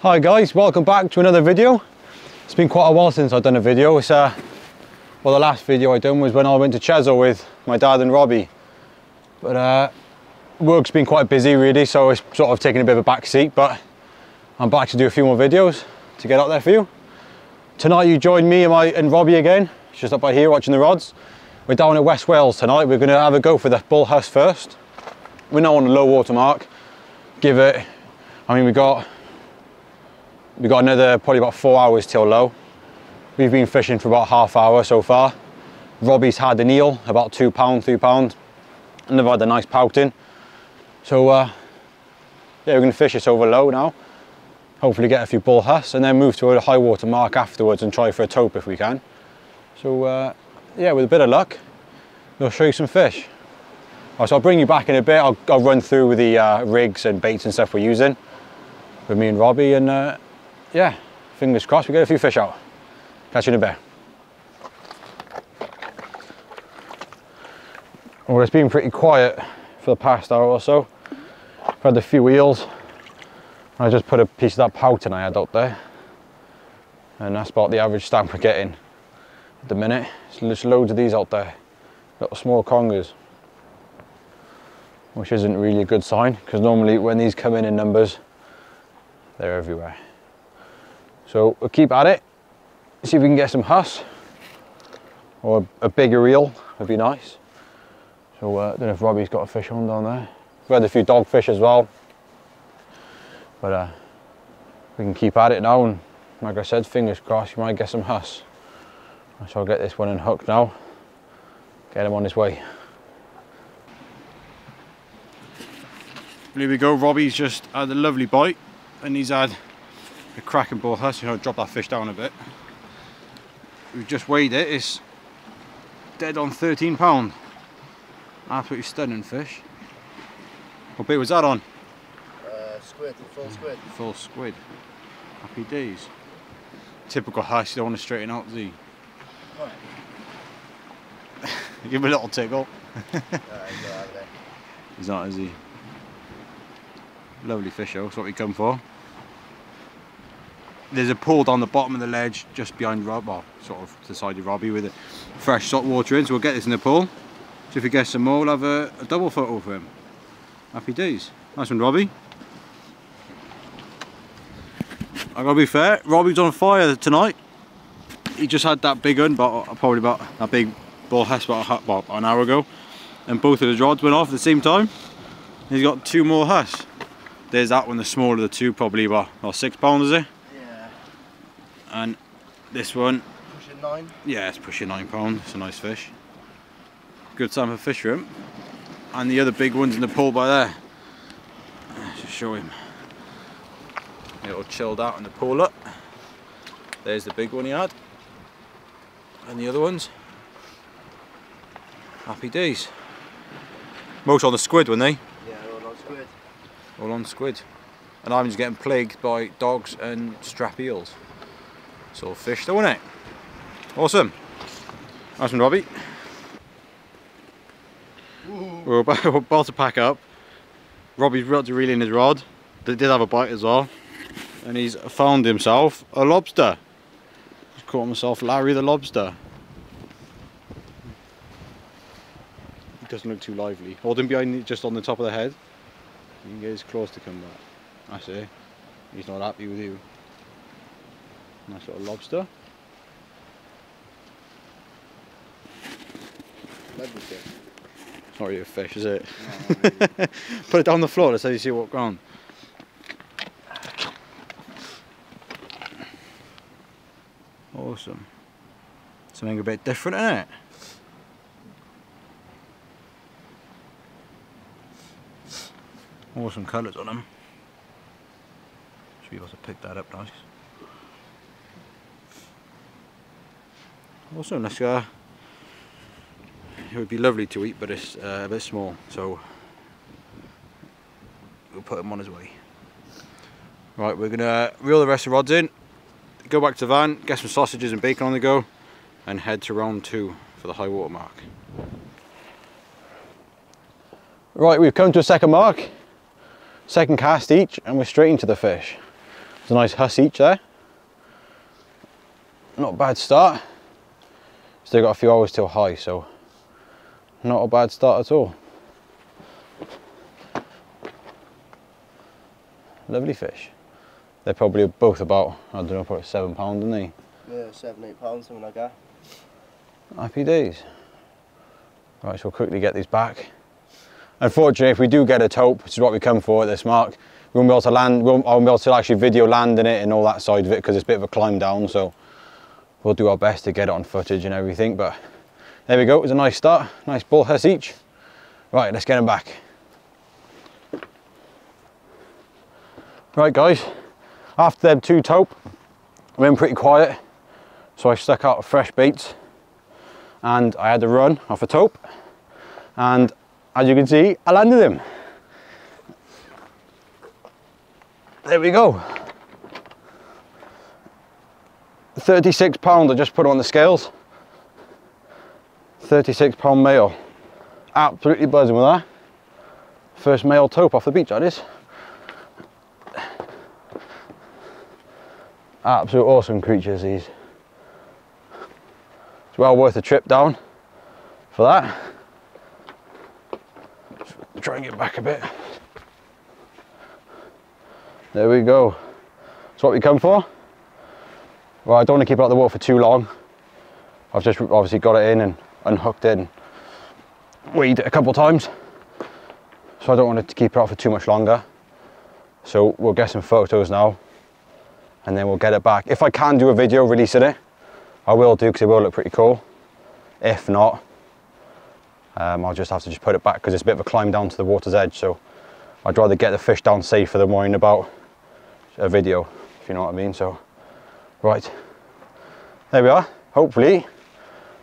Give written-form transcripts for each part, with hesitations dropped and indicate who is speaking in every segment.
Speaker 1: Hi guys, welcome back to another video. It's been quite a while since I've done a video. It's well, the last video I done was when I went to Chesil with my dad and Robbie. But work's been quite busy really, so it's sort of taking a bit of a back seat, but I'm back to do a few more videos to get out there for you. Tonight you join me and Robbie again, just up by here watching the rods. We're down at West Wales tonight. We're going to have a go for the bull Huss first. We're now on the low water mark. Give it, we got another probably about 4 hours till low. We've been fishing for about half hour so far. Robbie's had an eel, about £2, £3, and they've had a nice pouting. So yeah, we're going to fish this over low now. Hopefully get a few bull Huss and then move to a high water mark afterwards and try for a tope if we can. So yeah, with a bit of luck, we'll show you some fish. So I'll bring you back in a bit. I'll run through with the rigs and baits and stuff we're using with me and Robbie, and yeah, fingers crossed we get a few fish out. Catch you in a bit. Well, it's been pretty quiet for the past hour or so. I've had a few eels. I just put a piece of that pouting I had out there, and that's about the average stamp we're getting at the minute. There's loads of these out there, little small congers, which isn't really a good sign, because normally when these come in numbers, they're everywhere. So we'll keep at it, see if we can get some Huss, or a bigger eel would be nice. So I don't know if Robbie's got a fish on down there. We've had a few dogfish as well, but we can keep at it now, and like I said, fingers crossed, you might get some Huss. So I'll get this one unhooked now, get him on his way. Here we go, Robbie's just had a lovely bite, and he's had a cracking bull Huss. You know, drop that fish down a bit. We've just weighed it, it's dead on £13. Absolutely stunning fish. What bait was that on?
Speaker 2: Squid, full squid.
Speaker 1: Full squid. Happy days. Typical Huss, you don't want to straighten out, do you?
Speaker 2: Right.
Speaker 1: Give him a little tickle.
Speaker 2: He's not out there.
Speaker 1: He's not, is he? Lovely fish though, that's what we come for. There's a pool down the bottom of the ledge just behind Rob, well, sort of to the side of Robbie, with a fresh salt water in, so we'll get this in the pool. So if we get some more, we'll have a double photo for him. Happy days. Nice one, Robbie. I gotta be fair, Robbie's on fire tonight. He just had that big one, probably about that big bull Huss about an hour ago, and both of his rods went off at the same time. He's got two more Huss. There's that one, the smaller of the two, probably about £6, is it?
Speaker 2: Yeah.
Speaker 1: And this one,
Speaker 2: pushing 9.
Speaker 1: Yeah, it's pushing £9. It's a nice fish. Good time for fish for him. And the other big one's in the pool by there. Let's just show him. It'll chilled out in the pool up. There's the big one he had. And the other ones. Happy days. Most on the squid, weren't they?
Speaker 2: Yeah, all on squid.
Speaker 1: All on squid. And I'm just getting plagued by dogs and strap eels. It's all fish though, isn't it? Awesome. Nice one, Robbie. We're about to pack up. Robbie's about to reel in his rod. They did have a bite as well. And he's found himself a lobster. He's caught himself Larry the lobster. He doesn't look too lively. Hold him behind, just on the top of the head. You can get his claws to come back. That's it. He's not happy with you. Nice little lobster.
Speaker 2: Lovely fish.
Speaker 1: It's not really a fish, is it?
Speaker 2: No, not really.
Speaker 1: Put it down the floor, that's how you see what ground. Awesome. Something a bit different, isn't it? Awesome colours on them. Should be able to pick that up nice. Awesome, let's go. It would be lovely to eat, but it's a bit small, so we'll put him on his way. Right, we're gonna reel the rest of the rods in, go back to the van, get some sausages and bacon on the go, and head to round 2 for the high water mark. Right, we've come to a second mark, second cast each, and we're straight into the fish. It's a nice Huss each there. Not a bad start. Still got a few hours till high, so not a bad start at all. Lovely fish. They're probably both about, I don't know, probably £7, aren't they?
Speaker 2: Yeah, 7, 8 pounds, something like that.
Speaker 1: Happy days. Right, so we'll quickly get these back. Unfortunately, if we do get a tope, which is what we come for at this mark, we won't be able to land, I won't be able to actually video landing it and all that side of it because it's a bit of a climb down, so we'll do our best to get it on footage and everything, but there we go, it was a nice start, nice bull Huss each. Right, let's get them back. Right guys, after them 2 tope, I went pretty quiet, so I stuck out fresh baits and I had to run off a tope, and as you can see, I landed him. There we go. 36 pound, I just put on the scales. 36 pound male. Absolutely buzzing with that. First male tope off the beach, that is. Absolute awesome creatures, these. It's well worth a trip down for that. Try and get back a bit. There we go. That's what we come for. Well, I don't want to keep it out of the water for too long. I've just obviously got it in and unhooked it and weighed it a couple of times. So I don't want it to keep it out for too much longer. So we'll get some photos now and then we'll get it back. If I can do a video releasing it, I will do because it will look pretty cool. If not, I'll just have to put it back because it's a bit of a climb down to the water's edge. So I'd rather get the fish down safer than worrying about a video, if you know what I mean. So, right, there we are. Hopefully,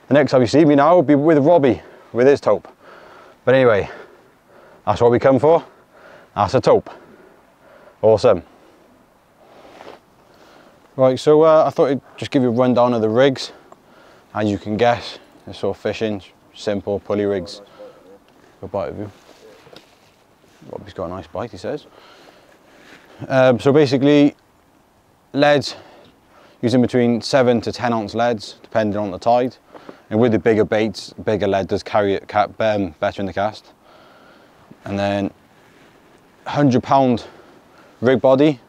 Speaker 1: the next time you see me now will be with Robbie, with his tope. But anyway, that's what we come for. That's a tope. Awesome. Right, so I thought I'd just give you a rundown of the rigs. As you can guess, it's sort of fishing, simple pulley rigs. Good bite of you. Robbie's got a nice bite, he says. So basically, leads, using between 7 to 10 ounce leads, depending on the tide. And with the bigger baits, bigger lead does carry it better in the cast. And then 100-pound rig body.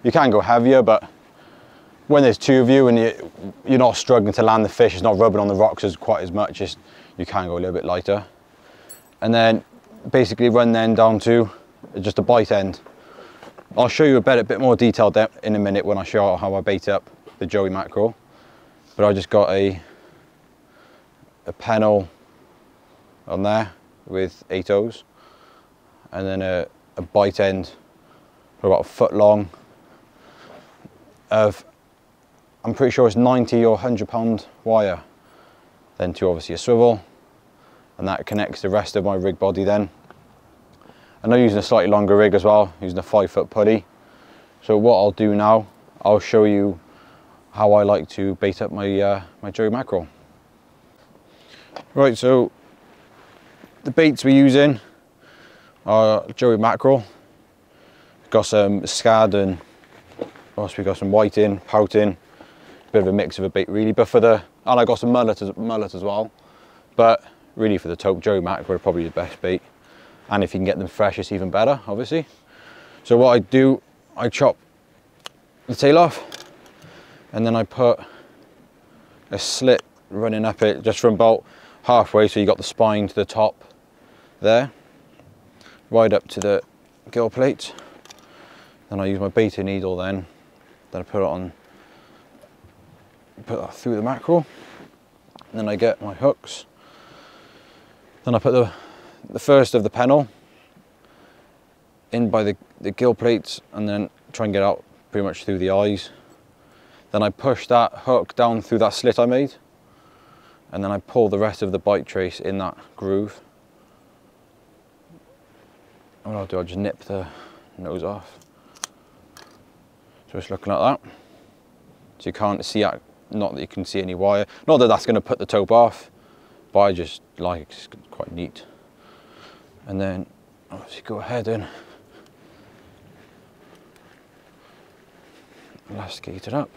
Speaker 1: You can go heavier, but when there's 2 of you and you're not struggling to land the fish, it's not rubbing on the rocks as quite as much, you can go a little bit lighter. And then basically run then down to just a bite end. I'll show you a bit more detail in a minute when I show how I bait up the Joey mackerel. But I just got a pennel on there with 8 O's, and then a bite end for about a foot long of, I'm pretty sure it's 90 or 100-pound wire. Then to obviously a swivel, and that connects the rest of my rig body then. And I'm using a slightly longer rig as well, using a 5-foot pulley. So what I'll do now, I'll show you how I like to bait up my my Joey mackerel. Right, so the baits we're using are Joey mackerel. We've got some scad and also we've got some whiting, pouting, bit of a mix of a bait really. But for the, and I got some mullet as well. But really for the tope, Joey mackerel are probably the best bait. And if you can get them fresh, it's even better, obviously. So what I do, I chop the tail off, and then I put a slit running up it just from about halfway, so you got the spine to the top there, right up to the gill plate. Then I use my baiting needle then I put it on, put that through the mackerel. And then I get my hooks. Then I put the first of the pennel in by the gill plates, and then try and get out pretty much through the eyes. Then I push that hook down through that slit I made, and then I pull the rest of the bite trace in that groove. And what I'll do, I'll just nip the nose off. So it's looking like that. So you can't see, not that you can see any wire. Not that that's going to put the tope off, but I just like it, it's quite neat. And then obviously go ahead and Elasticate it up.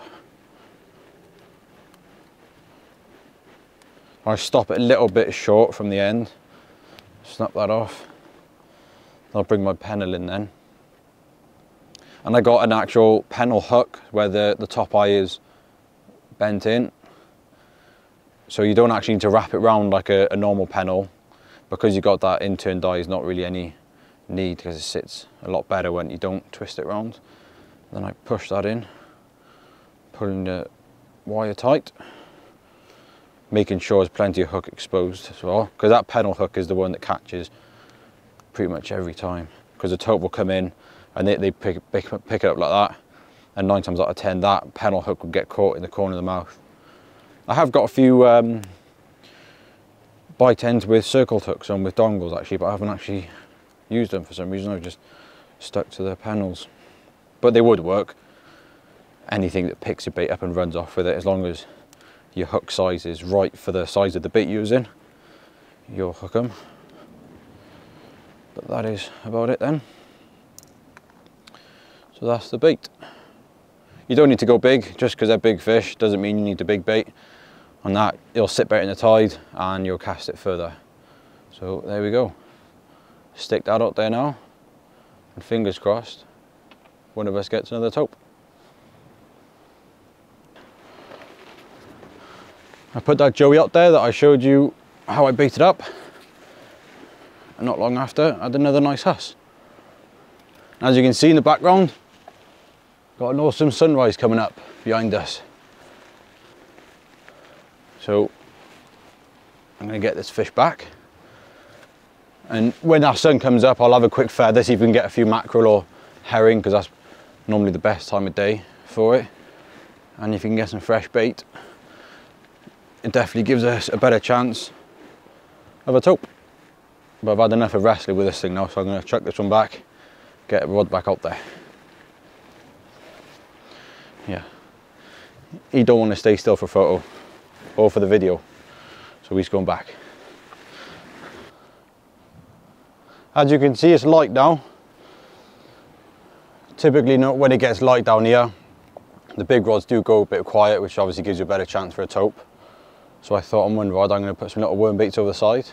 Speaker 1: I stop it a little bit short from the end, snap that off. I'll bring my pennel in then. And I got an actual pennel hook where the top eye is bent in. So you don't actually need to wrap it round like a normal pennel. Because you got that in-turn die, is not really any need because it sits a lot better when you don't twist it round. Then I push that in, pulling the wire tight, making sure there's plenty of hook exposed as well, because that pennel hook is the one that catches pretty much every time, because the tope will come in and they pick it up like that, and 9 times out of 10 that pennel hook will get caught in the corner of the mouth. I have got a few bite ends with circle hooks on with dongles actually, but I haven't actually used them for some reason. I've just stuck to the panels, but they would work. Anything that picks your bait up and runs off with it, as long as your hook size is right for the size of the bait you're using, you'll hook them. But that is about it then. So that's the bait. You don't need to go big. Just because they're big fish doesn't mean you need the big bait. On that, you'll sit better in the tide and you'll cast it further. So there we go. Stick that out there now, and fingers crossed one of us gets another tope. I put that joey out there that I showed you how I baited up, and not long after I had another nice huss. As you can see in the background, got an awesome sunrise coming up behind us. So I'm going to get this fish back, and when that sun comes up I'll have a quick feather, see if we can get a few mackerel or herring, because that's normally the best time of day for it. And if you can get some fresh bait, it definitely gives us a better chance of a tope. But I've had enough of wrestling with this thing now, so I'm going to chuck this one back, get the rod back out there. Yeah, he don't want to stay still for photo or for the video, so he's going back. As you can see, it's light now. Typically when it gets light down here, the big rods do go a bit quiet, which obviously gives you a better chance for a tope. So I thought on one rod I'm going to put some little worm baits over the side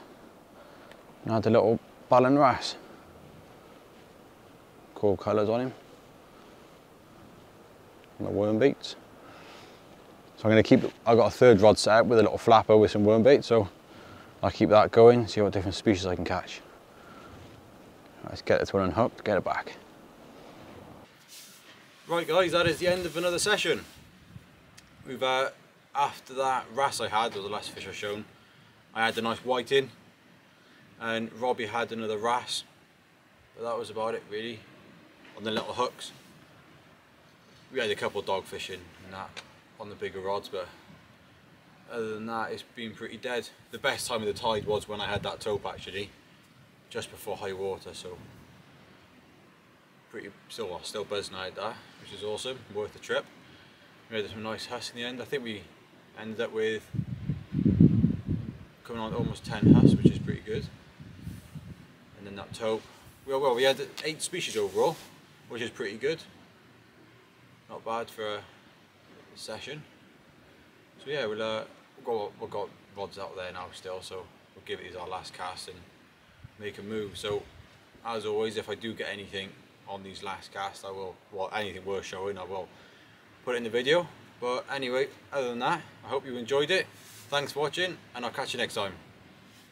Speaker 1: and add a little ballon wrasse. Cool colours on him. And the worm baits. So I'm going to keep, I've got a third rod set up with a little flapper with some worm bait, so I'll keep that going, see what different species I can catch. Let's get this one unhooked, get it back. Right guys, that is the end of another session. We've after that wrasse I had, or the last fish I've shown, I had a nice whiting, and Robbie had another wrasse, but that was about it really on the little hooks. We had a couple of dog fishing and that on the bigger rods, but other than that it's been pretty dead. The best time of the tide was when I had that tope actually, just before high water, so pretty still buzzing out that, which is awesome, worth the trip. We had some nice huss in the end. I think we ended up with coming on almost 10 huss, which is pretty good. And then that tope, well we had 8 species overall, which is pretty good. Not bad for a session. So yeah, we've got rods out there now still, so we'll give it our last cast and make a move. So as always, if I do get anything on these last casts, I will, well, anything worth showing, I will put it in the video. But anyway, other than that, I hope you enjoyed it. Thanks for watching, and I'll catch you next time.